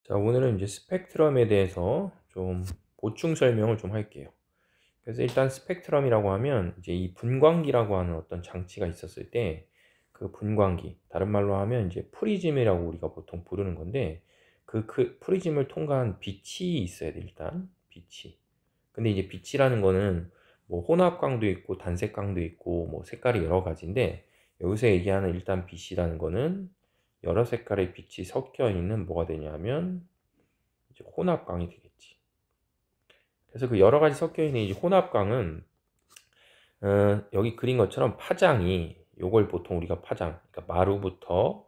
자, 오늘은 이제 스펙트럼에 대해서 좀 보충 설명을 좀 할게요. 그래서 일단 스펙트럼이라고 하면 이제 이 분광기라고 하는 어떤 장치가 있었을 때 그 분광기, 다른 말로 하면 이제 프리즘이라고 우리가 보통 부르는 건데 그 프리즘을 통과한 빛이 있어야 돼, 일단. 빛이. 근데 이제 빛이라는 거는 뭐 혼합광도 있고 단색광도 있고 뭐 색깔이 여러 가지인데 여기서 얘기하는 일단 빛이라는 거는 여러 색깔의 빛이 섞여 있는 뭐가 되냐면 이제 혼합광이 되겠지. 그래서 그 여러 가지 섞여 있는 이 혼합광은 여기 그린 것처럼 파장이 요걸 보통 우리가 파장, 그러니까 마루부터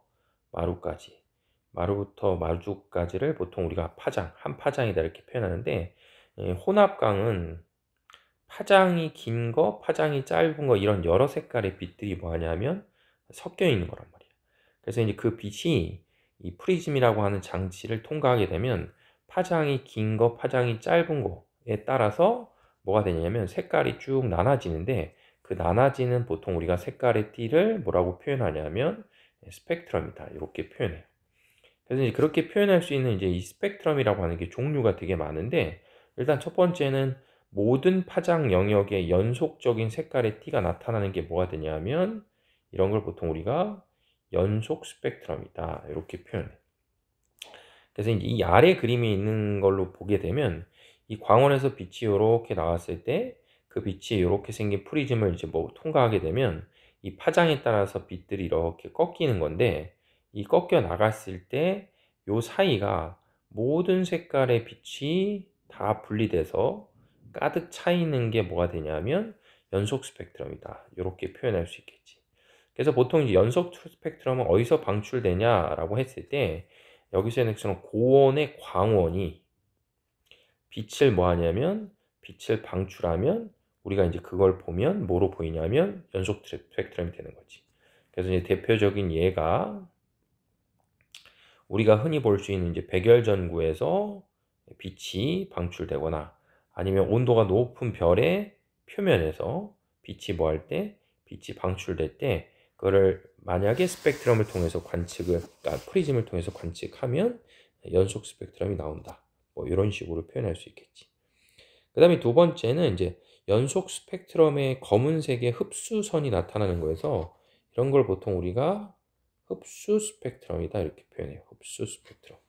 마주까지를 보통 우리가 파장, 한 파장이다 이렇게 표현하는데 혼합광은 파장이 긴 거, 파장이 짧은 거 이런 여러 색깔의 빛들이 뭐하냐면 섞여 있는 거란 말이야. 그래서 이제 그 빛이 이 프리즘이라고 하는 장치를 통과하게 되면 파장이 긴 거, 파장이 짧은 거에 따라서 뭐가 되냐면 색깔이 쭉 나눠지는데 그 나눠지는 보통 우리가 색깔의 띠를 뭐라고 표현하냐면 스펙트럼이다 이렇게 표현해요. 그래서 이제 그렇게 표현할 수 있는 이제 이 스펙트럼이라고 하는 게 종류가 되게 많은데 일단 첫 번째는 모든 파장 영역의 연속적인 색깔의 띠가 나타나는 게 뭐가 되냐면 이런 걸 보통 우리가 연속 스펙트럼이다 이렇게 표현해. 그래서 이제 이 아래 그림이 있는 걸로 보게 되면 이 광원에서 빛이 이렇게 나왔을 때 그 빛이 이렇게 생긴 프리즘을 이제 뭐 통과하게 되면 이 파장에 따라서 빛들이 이렇게 꺾이는 건데 이 꺾여 나갔을 때 요 사이가 모든 색깔의 빛이 다 분리돼서 가득 차 있는 게 뭐가 되냐면 연속 스펙트럼이다 이렇게 표현할 수 있겠지. 그래서 보통 이제 연속 스펙트럼은 어디서 방출되냐라고 했을 때 여기서는 고온의 광원이 빛을 뭐 하냐면 빛을 방출하면 우리가 이제 그걸 보면 뭐로 보이냐면 연속 스펙트럼이 되는 거지. 그래서 이제 대표적인 예가 우리가 흔히 볼 수 있는 이제 백열전구에서 빛이 방출되거나 아니면 온도가 높은 별의 표면에서 빛이 뭐 할 때 빛이 방출될 때 그거를 만약에 스펙트럼을 통해서 프리즘을 통해서 관측하면 연속 스펙트럼이 나온다. 뭐 이런 식으로 표현할 수 있겠지. 그 다음에 두 번째는 이제 연속 스펙트럼의 검은색의 흡수선이 나타나는 거여서 이런 걸 보통 우리가 흡수 스펙트럼이다 이렇게 표현해요. 흡수 스펙트럼.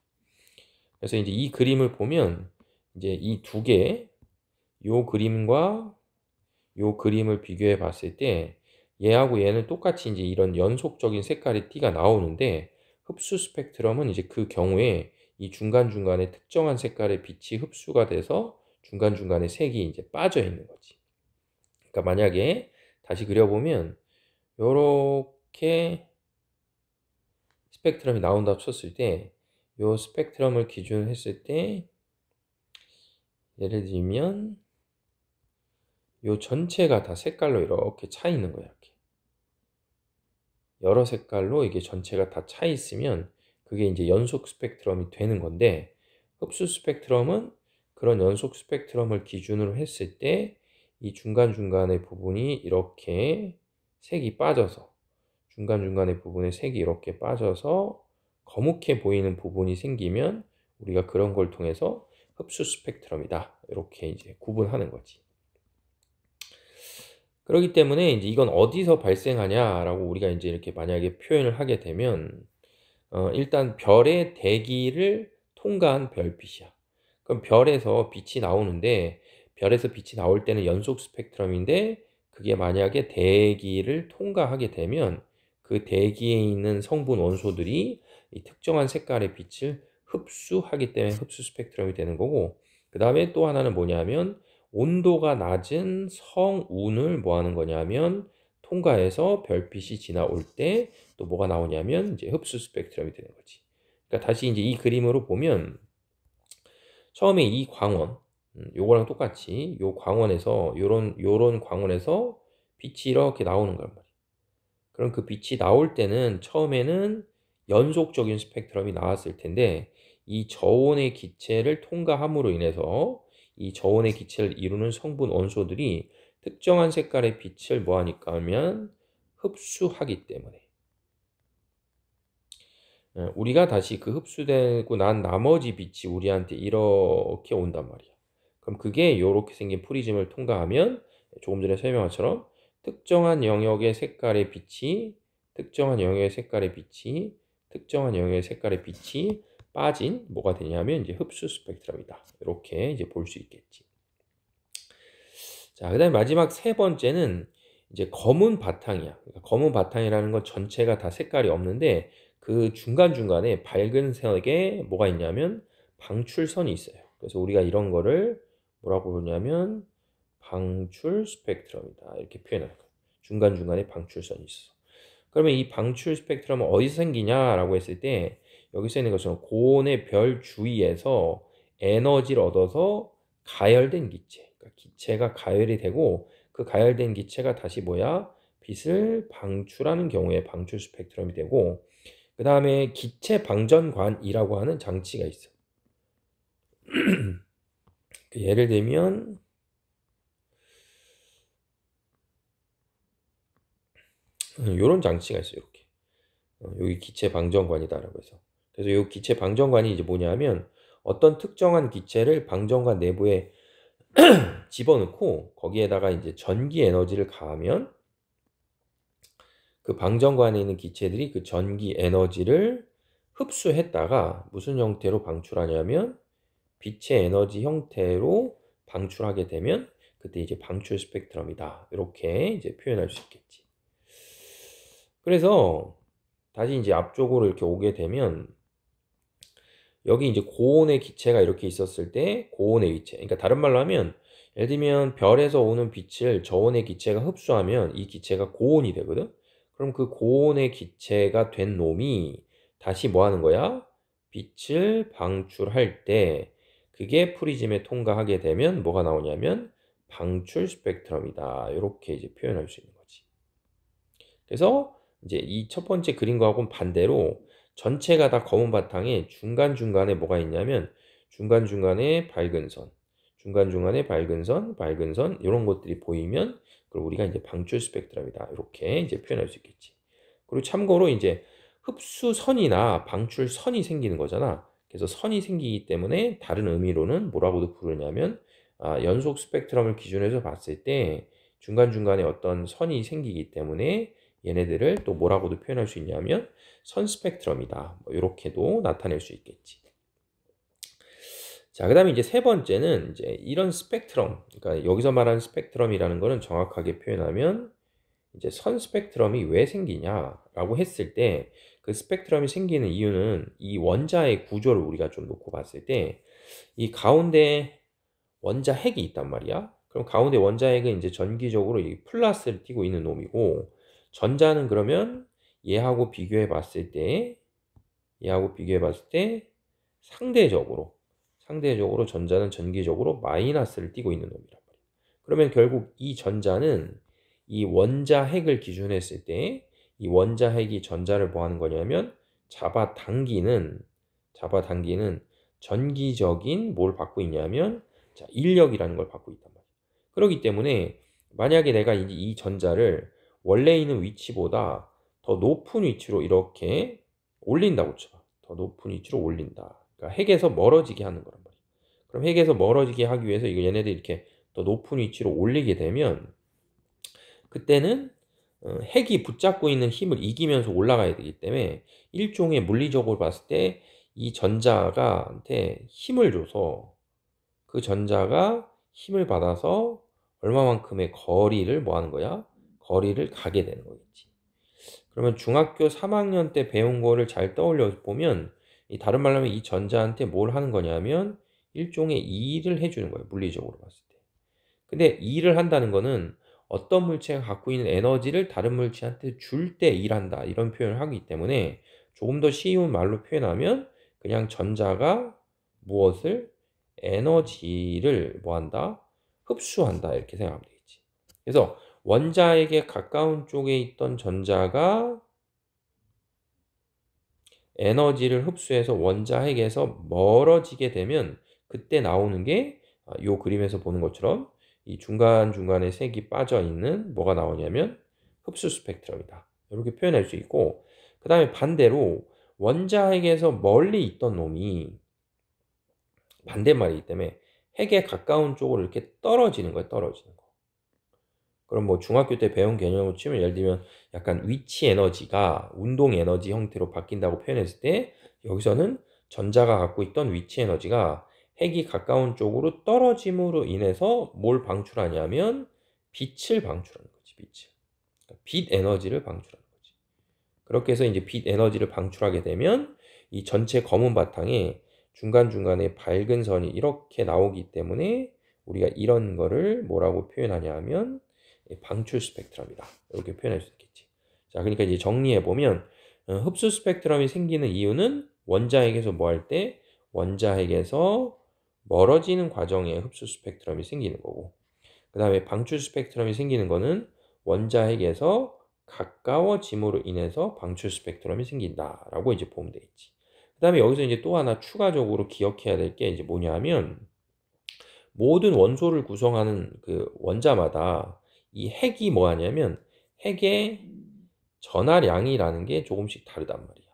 그래서 이제 이 그림을 보면 이제 이 두 개, 요 그림과 요 그림을 비교해 봤을 때 얘하고 얘는 똑같이 이제 이런 연속적인 색깔의 띠가 나오는데 흡수 스펙트럼은 이제 그 경우에 이 중간중간에 특정한 색깔의 빛이 흡수가 돼서 중간중간에 색이 이제 빠져 있는 거지. 그러니까 만약에 다시 그려보면 요렇게 스펙트럼이 나온다고 쳤을 때 요 스펙트럼을 기준으로 했을 때 예를 들면 요 전체가 다 색깔로 이렇게 차 있는 거야. 이렇게. 여러 색깔로 이게 전체가 다 차 있으면 그게 이제 연속 스펙트럼이 되는 건데 흡수 스펙트럼은 그런 연속 스펙트럼을 기준으로 했을 때 이 중간중간의 부분이 이렇게 색이 빠져서 중간중간의 부분에 색이 이렇게 빠져서 거뭇해 보이는 부분이 생기면 우리가 그런 걸 통해서 흡수 스펙트럼이다. 이렇게 이제 구분하는 거지. 그렇기 때문에 이제 이건 어디서 발생하냐라고 우리가 이제 이렇게 만약에 표현을 하게 되면 일단 별의 대기를 통과한 별빛이야. 그럼 별에서 빛이 나오는데 별에서 빛이 나올 때는 연속 스펙트럼인데 그게 만약에 대기를 통과하게 되면 그 대기에 있는 성분 원소들이 이 특정한 색깔의 빛을 흡수하기 때문에 흡수 스펙트럼이 되는 거고 그 다음에 또 하나는 뭐냐면 온도가 낮은 성운을 뭐 하는 거냐면 통과해서 별빛이 지나올 때 또 뭐가 나오냐면 이제 흡수 스펙트럼이 되는 거지. 그러니까 다시 이제 이 그림으로 보면 처음에 이 광원 요거랑 똑같이 요 광원에서 요런 광원에서 빛이 이렇게 나오는 거란 말이야. 그럼 그 빛이 나올 때는 처음에는 연속적인 스펙트럼이 나왔을 텐데 이 저온의 기체를 통과함으로 인해서 이 저온의 기체를 이루는 성분 원소들이 특정한 색깔의 빛을 뭐 하니까 하면 흡수하기 때문에 우리가 다시 그 흡수되고 난 나머지 빛이 우리한테 이렇게 온단 말이야. 그럼 그게 이렇게 생긴 프리즘을 통과하면 조금 전에 설명한 것처럼 특정한 영역의 색깔의 빛이 특정한 영역의 색깔의 빛이 특정한 영역의 색깔의 빛이 빠진 뭐가 되냐면 이제 흡수 스펙트럼이다. 이렇게 이제 볼 수 있겠지. 자, 그다음에 마지막 세 번째는 이제 검은 바탕이야. 그러니까 검은 바탕이라는 건 전체가 다 색깔이 없는데 그 중간중간에 밝은 색에 뭐가 있냐면 방출선이 있어요. 그래서 우리가 이런 거를 뭐라고 부르냐면 방출 스펙트럼이다. 이렇게 표현할 거예요. 중간중간에 방출선이 있어. 그러면 이 방출 스펙트럼은 어디서 생기냐라고 했을 때 여기서 있는 것처럼 고온의 별 주위에서 에너지를 얻어서 가열된 기체. 그러니까 기체가 가열이 되고 그 가열된 기체가 다시 뭐야? 빛을 방출하는 경우에 방출 스펙트럼이 되고 그 다음에 기체 방전관이라고 하는 장치가 있어. 예를 들면 이런 장치가 있어요. 이렇게 여기 기체 방전관이다라고 해서 그래서 이 기체 방전관이 이제 뭐냐면 어떤 특정한 기체를 방전관 내부에 집어넣고 거기에다가 이제 전기 에너지를 가하면 그 방전관에 있는 기체들이 그 전기 에너지를 흡수했다가 무슨 형태로 방출하냐면 빛의 에너지 형태로 방출하게 되면 그때 이제 방출 스펙트럼이다. 이렇게 이제 표현할 수 있겠지. 그래서 다시 이제 앞쪽으로 이렇게 오게 되면 여기 이제 고온의 기체가 이렇게 있었을 때 고온의 기체. 그러니까 다른 말로 하면 예를 들면 별에서 오는 빛을 저온의 기체가 흡수하면 이 기체가 고온이 되거든. 그럼 그 고온의 기체가 된 놈이 다시 뭐 하는 거야? 빛을 방출할 때 그게 프리즘에 통과하게 되면 뭐가 나오냐면 방출 스펙트럼이다. 이렇게 이제 표현할 수 있는 거지. 그래서 이제 이 첫 번째 그림과는 반대로 전체가 다 검은 바탕에 중간중간에 뭐가 있냐면 중간중간에 밝은 선, 중간중간에 밝은 선, 밝은 선 이런 것들이 보이면 그걸 우리가 이제 방출 스펙트럼이다. 이렇게 이제 표현할 수 있겠지. 그리고 참고로 이제 흡수선이나 방출선이 생기는 거잖아. 그래서 선이 생기기 때문에 다른 의미로는 뭐라고도 부르냐면 연속 스펙트럼을 기준으로 봤을 때 중간중간에 어떤 선이 생기기 때문에 얘네들을 또 뭐라고도 표현할 수 있냐면 선 스펙트럼이다. 뭐 이렇게도 나타낼 수 있겠지. 자, 그다음에 이제 세 번째는 이제 이런 스펙트럼, 그러니까 여기서 말하는 스펙트럼이라는 거는 정확하게 표현하면 이제 선 스펙트럼이 왜 생기냐라고 했을 때 그 스펙트럼이 생기는 이유는 이 원자의 구조를 우리가 좀 놓고 봤을 때 이 가운데 원자 핵이 있단 말이야. 그럼 가운데 원자 핵은 이제 전기적으로 이 플러스를 띠고 있는 놈이고 전자는 그러면 얘하고 비교해 봤을 때 상대적으로 전자는 전기적으로 마이너스를 띠고 있는 놈이란 말이야. 그러면 결국 이 전자는 이 원자 핵을 기준했을 때 이 원자 핵이 전자를 뭐 하는 거냐면 잡아당기는 전기적인 뭘 받고 있냐면 자, 인력이라는 걸 받고 있단 말이야. 그렇기 때문에 만약에 내가 이 전자를 원래 있는 위치보다 더 높은 위치로 이렇게 올린다고 쳐. 더 높은 위치로 올린다. 그러니까 핵에서 멀어지게 하는 거란 말이야. 그럼 핵에서 멀어지게 하기 위해서 이거 얘네들 이렇게 더 높은 위치로 올리게 되면 그때는 핵이 붙잡고 있는 힘을 이기면서 올라가야 되기 때문에 일종의 물리적으로 봤을 때 이 전자가한테 힘을 줘서 그 전자가 힘을 받아서 얼마만큼의 거리를 뭐 하는 거야? 거리를 가게 되는 거겠지. 그러면 중학교 3학년 때 배운 거를 잘 떠올려 보면 이 다른 말로 하면 이 전자한테 뭘 하는 거냐면 일종의 일을 해주는 거예요. 물리적으로 봤을 때. 근데 일을 한다는 거는 어떤 물체가 갖고 있는 에너지를 다른 물체한테 줄 때 일한다. 이런 표현을 하기 때문에 조금 더 쉬운 말로 표현하면 그냥 전자가 무엇을 에너지를 뭐 한다? 흡수한다. 이렇게 생각하면 되겠지. 그래서 원자에게 가까운 쪽에 있던 전자가 에너지를 흡수해서 원자핵에서 멀어지게 되면 그때 나오는 게 이 그림에서 보는 것처럼 이 중간중간에 색이 빠져 있는 뭐가 나오냐면 흡수 스펙트럼이다. 이렇게 표현할 수 있고 그 다음에 반대로 원자핵에서 멀리 있던 놈이 반대말이기 때문에 핵에 가까운 쪽으로 이렇게 떨어지는 거예요. 떨어지는 거. 그럼 뭐 중학교 때 배운 개념으로 치면 예를 들면 약간 위치 에너지가 운동 에너지 형태로 바뀐다고 표현했을 때 여기서는 전자가 갖고 있던 위치 에너지가 핵이 가까운 쪽으로 떨어짐으로 인해서 뭘 방출하냐면 빛을 방출하는 거지. 빛을. 그러니까 빛 에너지를 방출하는 거지. 그렇게 해서 이제 빛 에너지를 방출하게 되면 이 전체 검은 바탕에 중간중간에 밝은 선이 이렇게 나오기 때문에 우리가 이런 거를 뭐라고 표현하냐 하면 방출 스펙트럼이다. 이렇게 표현할 수 있겠지. 자, 그러니까 이제 정리해 보면 흡수 스펙트럼이 생기는 이유는 원자핵에서 뭐 할 때 원자핵에서 멀어지는 과정에 흡수 스펙트럼이 생기는 거고, 그 다음에 방출 스펙트럼이 생기는 거는 원자핵에서 가까워짐으로 인해서 방출 스펙트럼이 생긴다라고 이제 보면 되겠지. 그 다음에 여기서 이제 또 하나 추가적으로 기억해야 될 게 이제 뭐냐면 모든 원소를 구성하는 그 원자마다 이 핵이 뭐 하냐면 핵의 전하량이라는 게 조금씩 다르단 말이야.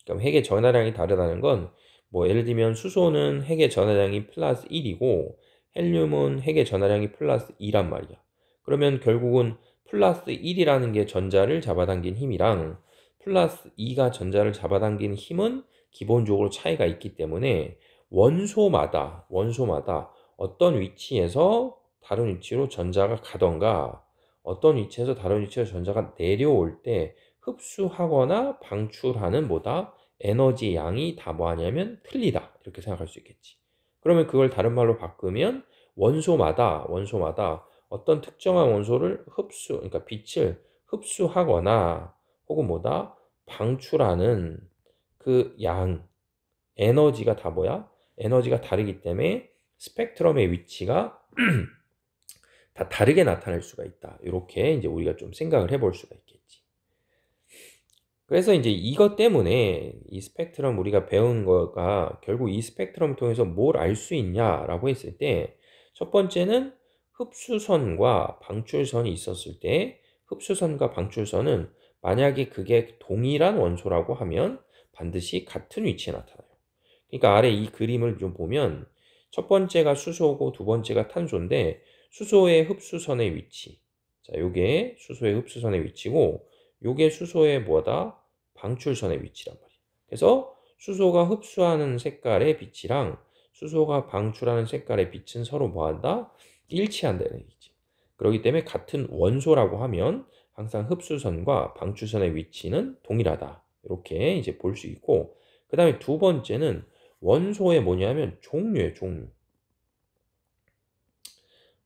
그럼 핵의 전하량이 다르다는 건 뭐 예를 들면 수소는 핵의 전하량이 플러스 1이고 헬륨은 핵의 전하량이 플러스 2란 말이야. 그러면 결국은 플러스 1이라는 게 전자를 잡아당긴 힘이랑 플러스 2가 전자를 잡아당긴 힘은 기본적으로 차이가 있기 때문에 원소마다 어떤 위치에서 다른 위치로 전자가 가던가 어떤 위치에서 다른 위치로 전자가 내려올 때 흡수하거나 방출하는 뭐다? 에너지 양이 다 뭐하냐면 틀리다. 이렇게 생각할 수 있겠지. 그러면 그걸 다른 말로 바꾸면 원소마다 어떤 특정한 원소를 그러니까 빛을 흡수하거나 혹은 뭐다? 방출하는 그 양, 에너지가 다 뭐야? 에너지가 다르기 때문에 스펙트럼의 위치가 다 다르게 나타날 수가 있다. 이렇게 이제 우리가 좀 생각을 해볼 수가 있겠지. 그래서 이제 이것 때문에 이 스펙트럼 우리가 배운 거가 결국 이 스펙트럼을 통해서 뭘 알 수 있냐라고 했을 때 첫 번째는 흡수선과 방출선이 있었을 때 흡수선과 방출선은 만약에 그게 동일한 원소라고 하면 반드시 같은 위치에 나타나요. 그러니까 아래 이 그림을 좀 보면 첫 번째가 수소고 두 번째가 탄소인데 수소의 흡수선의 위치. 자, 요게 수소의 흡수선의 위치고 요게 수소의 뭐다? 방출선의 위치란 말이에요. 그래서 수소가 흡수하는 색깔의 빛이랑 수소가 방출하는 색깔의 빛은 서로 뭐한다? 일치한다는 얘기지. 그렇기 때문에 같은 원소라고 하면 항상 흡수선과 방출선의 위치는 동일하다. 이렇게 이제 볼 수 있고, 그 다음에 두 번째는 원소의 뭐냐면 종류예요, 종류.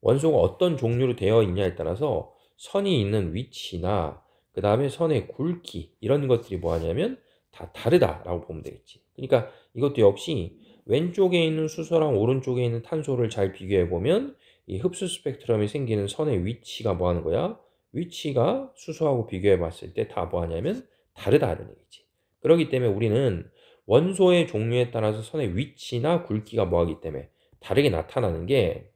원소가 어떤 종류로 되어 있냐에 따라서 선이 있는 위치나 그 다음에 선의 굵기 이런 것들이 뭐하냐면 다 다르다라고 보면 되겠지. 그러니까 이것도 역시 왼쪽에 있는 수소랑 오른쪽에 있는 탄소를 잘 비교해 보면 이 흡수 스펙트럼이 생기는 선의 위치가 뭐하는 거야? 위치가 수소하고 비교해 봤을 때 다 뭐하냐면 다르다는 얘기지. 그렇기 때문에 우리는 원소의 종류에 따라서 선의 위치나 굵기가 뭐하기 때문에 다르게 나타나는 게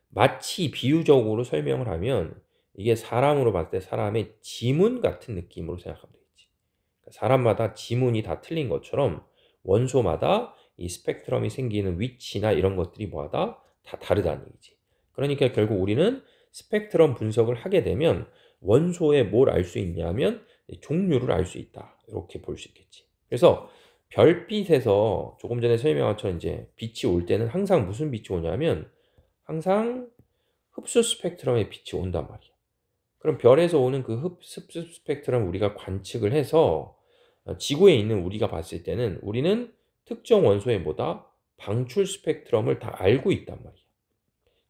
마치 비유적으로 설명을 하면 이게 사람으로 봤을 때 사람의 지문 같은 느낌으로 생각하면 되겠지. 사람마다 지문이 다 틀린 것처럼 원소마다 이 스펙트럼이 생기는 위치나 이런 것들이 뭐하다? 다 다르다는 얘기지. 그러니까 결국 우리는 스펙트럼 분석을 하게 되면 원소에 뭘 알 수 있냐면 종류를 알 수 있다. 이렇게 볼 수 있겠지. 그래서 별빛에서 조금 전에 설명한 것처럼 이제 빛이 올 때는 항상 무슨 빛이 오냐면 항상 흡수 스펙트럼의 빛이 온단 말이야. 그럼 별에서 오는 그 흡수 스펙트럼 우리가 관측을 해서 지구에 있는 우리가 봤을 때는 우리는 특정 원소의 뭐다? 방출 스펙트럼을 다 알고 있단 말이야.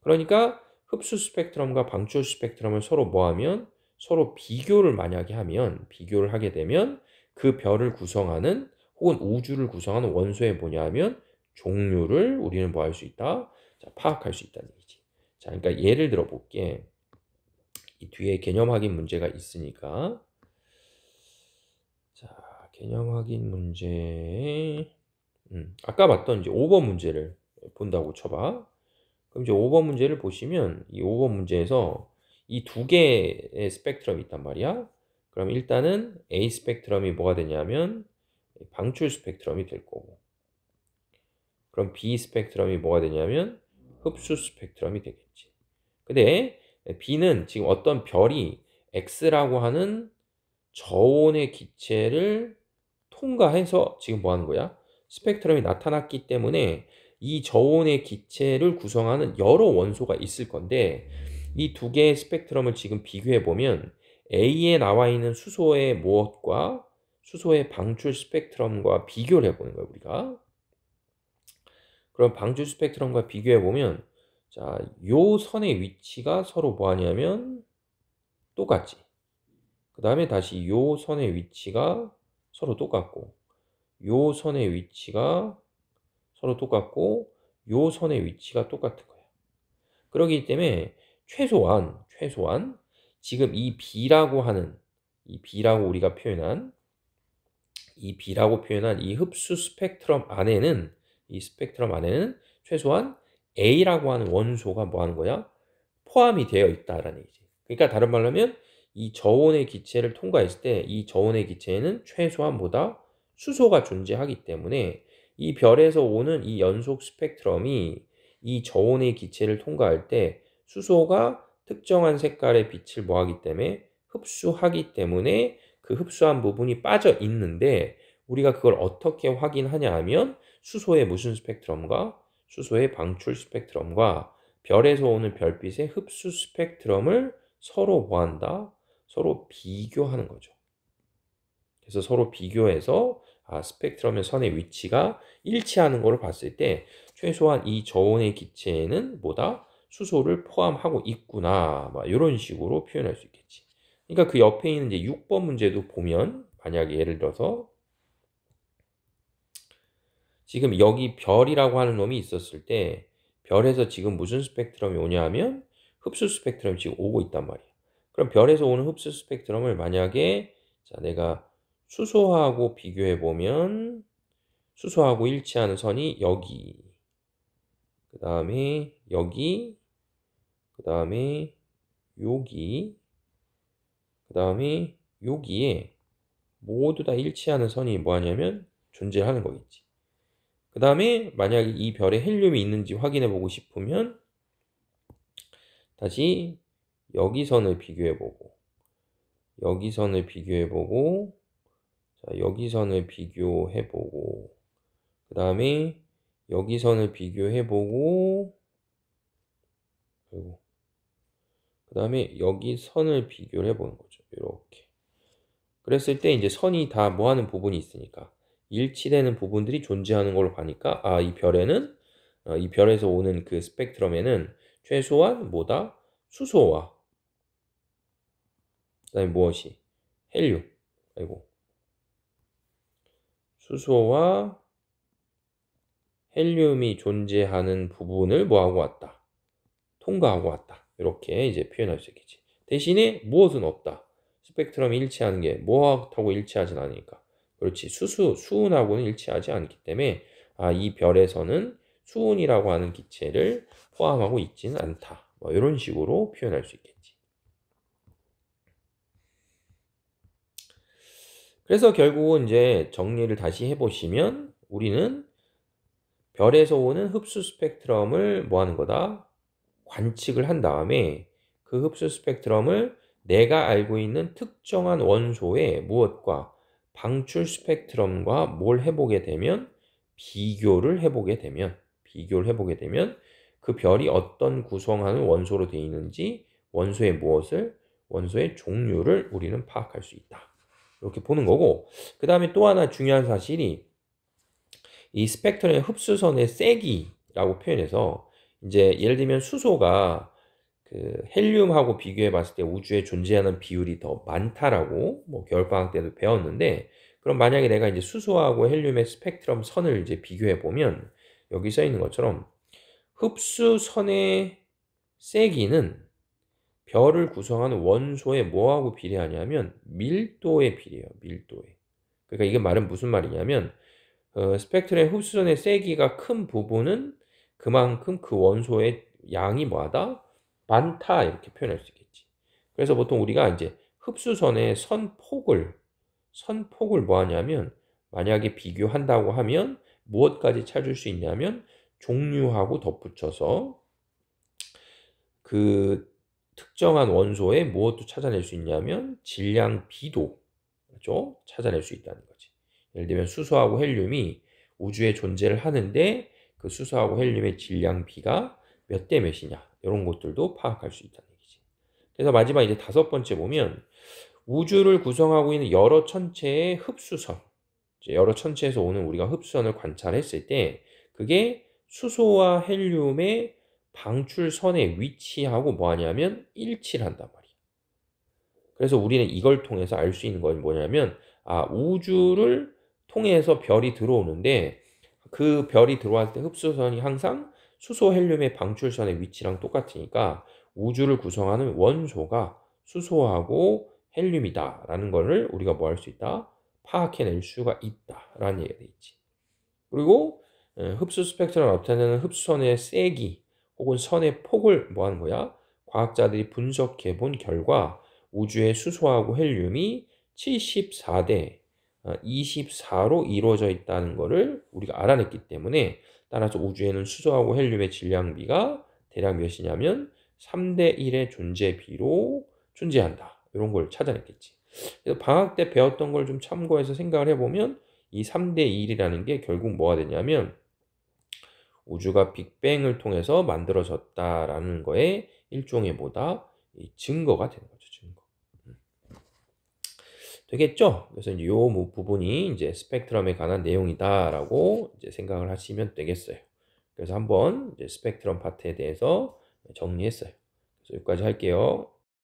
그러니까 흡수 스펙트럼과 방출 스펙트럼을 서로 뭐하면 서로 비교를 만약에 하면 비교를 하게 되면 그 별을 구성하는 혹은 우주를 구성하는 원소의 뭐냐 하면 종류를 우리는 뭐 할 수 있다? 자, 파악할 수 있다는 얘기지. 자, 그러니까 예를 들어 볼게. 이 뒤에 개념 확인 문제가 있으니까. 자, 개념 확인 문제. 아까 봤던 이제 5번 문제를 본다고 쳐봐. 그럼 이제 5번 문제를 보시면 이 5번 문제에서 이 두 개의 스펙트럼이 있단 말이야. 그럼 일단은 A 스펙트럼이 뭐가 되냐면 방출 스펙트럼이 될 거고, 그럼 B 스펙트럼이 뭐가 되냐면 흡수 스펙트럼이 되겠지. 근데 B는 지금 어떤 별이 X라고 하는 저온의 기체를 통과해서 지금 뭐 하는 거야? 스펙트럼이 나타났기 때문에 이 저온의 기체를 구성하는 여러 원소가 있을 건데, 이 두 개의 스펙트럼을 지금 비교해 보면 A에 나와 있는 수소의 무엇과 수소의 방출 스펙트럼과 비교를 해보는 거야, 우리가. 그럼 방출 스펙트럼과 비교해 보면, 자, 요 선의 위치가 서로 뭐 하냐면 똑같지. 그 다음에 다시 요 선의 위치가 서로 똑같고, 요 선의 위치가 서로 똑같고, 요 선의 위치가 똑같은 거야. 그렇기 때문에 최소한 지금 이 B라고 하는, 이 B라고 우리가 표현한, 이 B라고 표현한 이 흡수 스펙트럼 안에는, 이 스펙트럼 안에는 최소한 A라고 하는 원소가 뭐 하는 거야? 포함이 되어 있다라는 얘기지. 그러니까 다른 말로 하면 이 저온의 기체를 통과했을 때 이 저온의 기체에는 최소한 뭐다? 수소가 존재하기 때문에 이 별에서 오는 이 연속 스펙트럼이 이 저온의 기체를 통과할 때 수소가 특정한 색깔의 빛을 뭐하기 때문에 흡수하기 때문에 그 흡수한 부분이 빠져 있는데, 우리가 그걸 어떻게 확인하냐 하면 수소의 무슨 스펙트럼과 수소의 방출 스펙트럼과 별에서 오는 별빛의 흡수 스펙트럼을 서로 뭐한다? 서로 비교하는 거죠. 그래서 서로 비교해서 스펙트럼의 선의 위치가 일치하는 것을 봤을 때 최소한 이 저온의 기체에는 뭐다? 수소를 포함하고 있구나. 이런 식으로 표현할 수 있겠지. 그러니까 그 옆에 있는 이제 6번 문제도 보면, 만약에 예를 들어서 지금 여기 별이라고 하는 놈이 있었을 때 별에서 지금 무슨 스펙트럼이 오냐 하면 흡수 스펙트럼이 지금 오고 있단 말이야. 그럼 별에서 오는 흡수 스펙트럼을 만약에, 자, 내가 수소하고 비교해 보면 수소하고 일치하는 선이 여기, 그 다음에 여기, 그 다음에 여기, 그 다음에 여기에 모두 다 일치하는 선이 뭐하냐면 존재하는 거겠지. 그 다음에 만약에 이 별에 헬륨이 있는지 확인해 보고 싶으면 다시 여기 선을 비교해 보고, 여기 선을 비교해 보고, 자, 여기 선을 비교해 보고, 그 다음에 여기 선을 비교해 보고, 그리고 그 다음에 여기 선을 비교를 해 보는 거죠. 이렇게. 그랬을 때 이제 선이 다 뭐 하는 부분이 있으니까 일치되는 부분들이 존재하는 걸로 보니까, 이 별에는 이 별에서 오는 그 스펙트럼에는 최소한 뭐다? 수소와 그다음에 무엇이? 헬륨. 아이고. 수소와 헬륨이 존재하는 부분을 뭐하고 왔다? 통과하고 왔다. 이렇게 이제 표현할 수 있겠지. 대신에 무엇은 없다. 스펙트럼이 일치하는 게 뭐하고 일치하진 않으니까. 그렇지. 수은하고는 일치하지 않기 때문에 이 별에서는 수은이라고 하는 기체를 포함하고 있지는 않다. 이런 식으로 표현할 수 있겠지. 그래서 결국은 이제 정리를 다시 해보시면 우리는 별에서 오는 흡수 스펙트럼을 뭐 하는 거다? 관측을 한 다음에 그 흡수 스펙트럼을 내가 알고 있는 특정한 원소의 무엇과 방출 스펙트럼과 뭘 해보게 되면, 비교를 해보게 되면 그 별이 어떤 구성하는 원소로 되어 있는지, 원소의 무엇을, 원소의 종류를 우리는 파악할 수 있다. 이렇게 보는 거고, 그 다음에 또 하나 중요한 사실이 이 스펙트럼의 흡수선의 세기라고 표현해서, 이제 예를 들면 수소가 그 헬륨하고 비교해 봤을 때 우주에 존재하는 비율이 더 많다라고 겨울방학 때도 배웠는데, 그럼 만약에 내가 이제 수소하고 헬륨의 스펙트럼 선을 이제 비교해 보면 여기 써 있는 것처럼 흡수선의 세기는 별을 구성하는 원소의 뭐하고 비례하냐면 밀도에 비례해요. 밀도에. 그러니까 이게 말은 무슨 말이냐면 스펙트럼의 흡수선의 세기가 큰 부분은 그만큼 그 원소의 양이 뭐하다? 많다, 이렇게 표현할 수 있겠지. 그래서 보통 우리가 이제 흡수선의 선폭을 뭐 하냐면, 만약에 비교한다고 하면 무엇까지 찾을 수 있냐면 종류하고 덧붙여서 그 특정한 원소에 무엇도 찾아낼 수 있냐면 질량 B도, 그렇죠? 찾아낼 수 있다는 거지. 예를 들면 수소하고 헬륨이 우주에 존재를 하는데 그 수소하고 헬륨의 질량 B가 몇 대 몇이냐, 이런 것들도 파악할 수 있다는 얘기지. 그래서 마지막 이제 5번째 보면, 우주를 구성하고 있는 여러 천체의 흡수선, 여러 천체에서 오는 우리가 흡수선을 관찰했을 때 그게 수소와 헬륨의 방출선의 위치하고 뭐 하냐면 일치를 한단 말이야. 그래서 우리는 이걸 통해서 알 수 있는 건 뭐냐면, 우주를 통해서 별이 들어오는데 그 별이 들어왔을 때 흡수선이 항상 수소 헬륨의 방출선의 위치랑 똑같으니까 우주를 구성하는 원소가 수소하고 헬륨이다 라는 거를 우리가 뭐 할 수 있다? 파악해낼 수가 있다 라는 얘기가 돼 있지. 그리고 흡수 스펙트럼을 나타내는 흡수선의 세기 혹은 선의 폭을 뭐 하는 거야? 과학자들이 분석해 본 결과 우주의 수소하고 헬륨이 74대 24로 이루어져 있다는 것을 우리가 알아냈기 때문에, 따라서 우주에는 수소하고 헬륨의 질량비가 대략 몇이냐면 3대 1의 존재비로 존재한다. 이런 걸 찾아냈겠지. 그래서 방학 때 배웠던 걸 좀 참고해서 생각을 해보면 이 3대 1이라는 게 결국 뭐가 되냐면 우주가 빅뱅을 통해서 만들어졌다라는 거에 일종의 뭐다? 증거가 되는 거죠. 증거. 되겠죠? 그래서 이제 요 부분이 이제 스펙트럼에 관한 내용이다라고 이제 생각을 하시면 되겠어요. 그래서 한번 이제 스펙트럼 파트에 대해서 정리했어요. 그래서 여기까지 할게요.